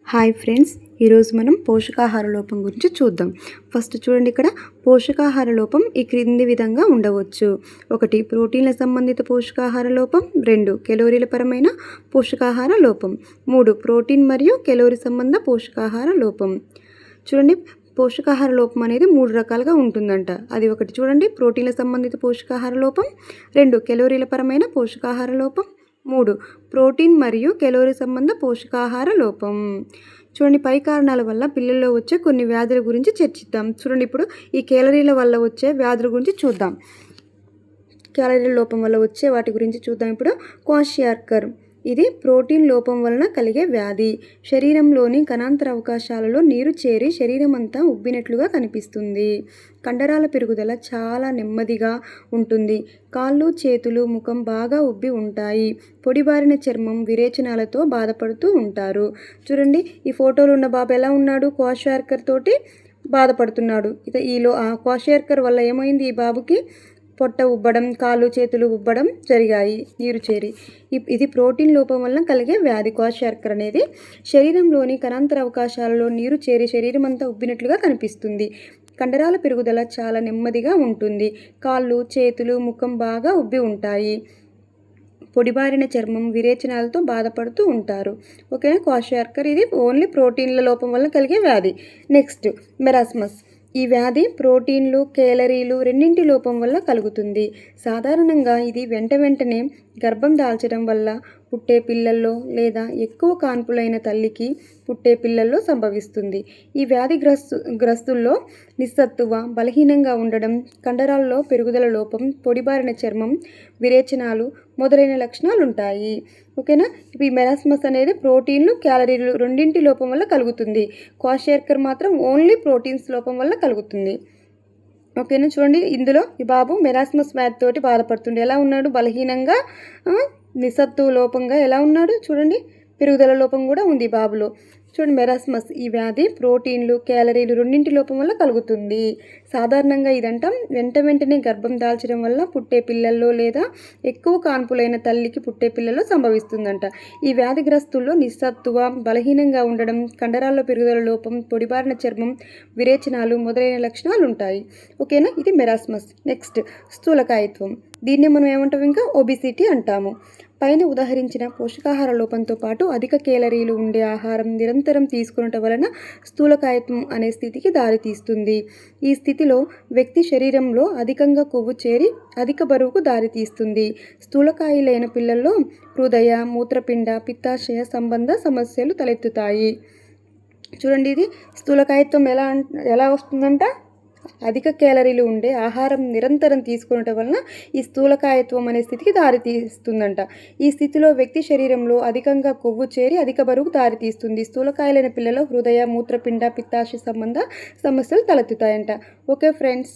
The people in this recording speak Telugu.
హాయ్ ఫ్రెండ్స్, ఈరోజు మనం పోషకాహార లోపం గురించి చూద్దాం. ఫస్ట్ చూడండి, ఇక్కడ పోషకాహార లోపం ఈ క్రింది విధంగా ఉండవచ్చు. 1 ప్రోటీన్ల సంబంధిత పోషకాహార లోపం, 2 కెలోరీల పరమైన పోషకాహార లోపం, 3 ప్రోటీన్ మరియు కెలోరీ సంబంధ పోషకాహార లోపం. చూడండి, పోషకాహార లోపం అనేది 3 రకాలుగా ఉంటుందంట. అది 1 చూడండి, ప్రోటీన్ల సంబంధిత పోషకాహార లోపం, 2 కెలోరీల పరమైన పోషకాహార లోపం, 3 ప్రోటీన్ మరియు కెలోరీ సంబంధ పోషకాహార లోపం. చూడండి, పై కారణాల వల్ల పిల్లల్లో వచ్చే కొన్ని వ్యాధుల గురించి చర్చిద్దాం. చూడండి, ఇప్పుడు ఈ కేలరీల వల్ల వచ్చే వ్యాధుల గురించి చూద్దాం. క్యాలరీల లోపం వల్ల వచ్చే వాటి గురించి చూద్దాం. ఇప్పుడు క్వాషియార్కర్, ఇది ప్రోటీన్ లోపం వలన కలిగే వ్యాధి. శరీరంలోని కణాంతర అవకాశాలలో నీరు చేరి శరీరం అంతా ఉబ్బినట్లుగా కనిపిస్తుంది. కండరాల పెరుగుదల చాలా నెమ్మదిగా ఉంటుంది. కాళ్ళు, చేతులు, ముఖం బాగా ఉబ్బి ఉంటాయి. పొడిబారిన చర్మం, విరేచనాలతో బాధపడుతూ ఉంటారు. చూడండి, ఈ ఫోటోలో ఉన్న బాబు ఎలా ఉన్నాడు? క్వాషియార్కర్ తోటి బాధపడుతున్నాడు. ఇక క్వాషియార్కర్ వల్ల ఏమైంది? ఈ బాబుకి పొట్ట ఉబ్బడం, కాళ్ళు చేతులు ఉబ్బడం జరిగాయి నీరు చేరి. ఇది ప్రోటీన్ లోపం వలన కలిగే వ్యాధి. క్వాషియార్కర్ అనేది శరీరంలోని కణాంతర అవకాశాలలో నీరు చేరి శరీరం అంతా ఉబ్బినట్లుగా కనిపిస్తుంది. కండరాల పెరుగుదల చాలా నెమ్మదిగా ఉంటుంది. కాళ్ళు, చేతులు, ముఖం బాగా ఉబ్బి ఉంటాయి. పొడిబారిన చర్మం, విరేచనాలతో బాధపడుతూ ఉంటారు. ఓకేనా? క్వాషియార్కర్ ఇది ఓన్లీ ప్రోటీన్ల లోపం వల్ల కలిగే వ్యాధి. Next marasmus. ఈ వ్యాధి ప్రోటీన్లు, కేలరీలు రెండింటి లోపం వల్ల కలుగుతుంది. సాధారణంగా ఇది వెంటనే గర్భం దాల్చడం వల్ల పుట్టే పిల్లల్లో లేదా ఎక్కువ కాన్పులైన తల్లికి పుట్టే పిల్లల్లో సంభవిస్తుంది. ఈ వ్యాధి గ్రస్తుల్లో నిస్సత్తువ, బలహీనంగా ఉండడం, కండరాల్లో పెరుగుదల లోపం, పొడిబారిన చర్మం, విరేచనాలు మొదలైన లక్షణాలు ఉంటాయి. ఓకేనా? ఈ మెరాస్మస్ అనేది ప్రోటీన్లు, క్యాలరీలు రెండింటి లోపం వల్ల కలుగుతుంది. క్వాషియార్కర్ మాత్రం ఓన్లీ ప్రోటీన్స్ లోపం వల్ల కలుగుతుంది. ఓకేనా? చూడండి, ఇందులో ఈ బాబు మెరాస్మస్ వ్యాధి తోటి బాధపడుతుండే. ఎలా ఉన్నాడు? బలహీనంగా, నిస్సత్తువ లోపంగా ఎలా ఉన్నాడు? చూడండి, పెరుగుదల లోపం కూడా ఉంది బాబులో. చూడండి, మెరాస్మస్ ఈ వ్యాధి ప్రోటీన్లు, క్యాలరీలు రెండింటి లోపం వల్ల కలుగుతుంది. సాధారణంగా ఇదంట వెంటనే గర్భం దాల్చడం వల్ల పుట్టే పిల్లల్లో లేదా ఎక్కువ కాన్పులైన తల్లికి పుట్టే పిల్లల్లో సంభవిస్తుందంట. ఈ వ్యాధిగ్రస్తుల్లో నిస్సత్తువ, బలహీనంగా ఉండడం, కండరాల్లో పెరుగుదల లోపం, పొడిబారిన చర్మం, విరేచనాలు మొదలైన లక్షణాలు ఉంటాయి. ఓకేనా? ఇది మెరాస్మస్. నెక్స్ట్ స్థూలకాయత్వం. దీన్ని మనం ఏమంటాం? ఇంకా ఒబిసిటీ అంటాము. పైన ఉదాహరించిన పోషకాహార లోపంతో పాటు అధిక కేలరీలు ఉండే ఆహారం నిరంతరం తీసుకునటం వలన స్థూలకాయత్వం అనే స్థితికి దారితీస్తుంది. ఈ స్థితిలో వ్యక్తి శరీరంలో అధికంగా కొవ్వు చేరి అధిక బరువుకు దారితీస్తుంది. స్థూలకాయులైన పిల్లల్లో హృదయ, మూత్రపిండ, పిత్తాశయ సంబంధ సమస్యలు తలెత్తుతాయి. చూడండి, ఇది స్థూలకాయత్వం ఎలా వస్తుందంట? అధిక కేలరీలు ఉండే ఆహారం నిరంతరం తీసుకునటం వలన ఈ స్థూలకాయత్వం అనే స్థితికి దారితీస్తుందంట. ఈ స్థితిలో వ్యక్తి శరీరంలో అధికంగా కొవ్వు చేరి అధిక బరువుకు దారితీస్తుంది. స్థూలకాయలైన పిల్లలు హృదయ, మూత్రపిండ, పిత్తాశయ సంబంధ సమస్యలు తలెత్తుతాయంట. Okay friends.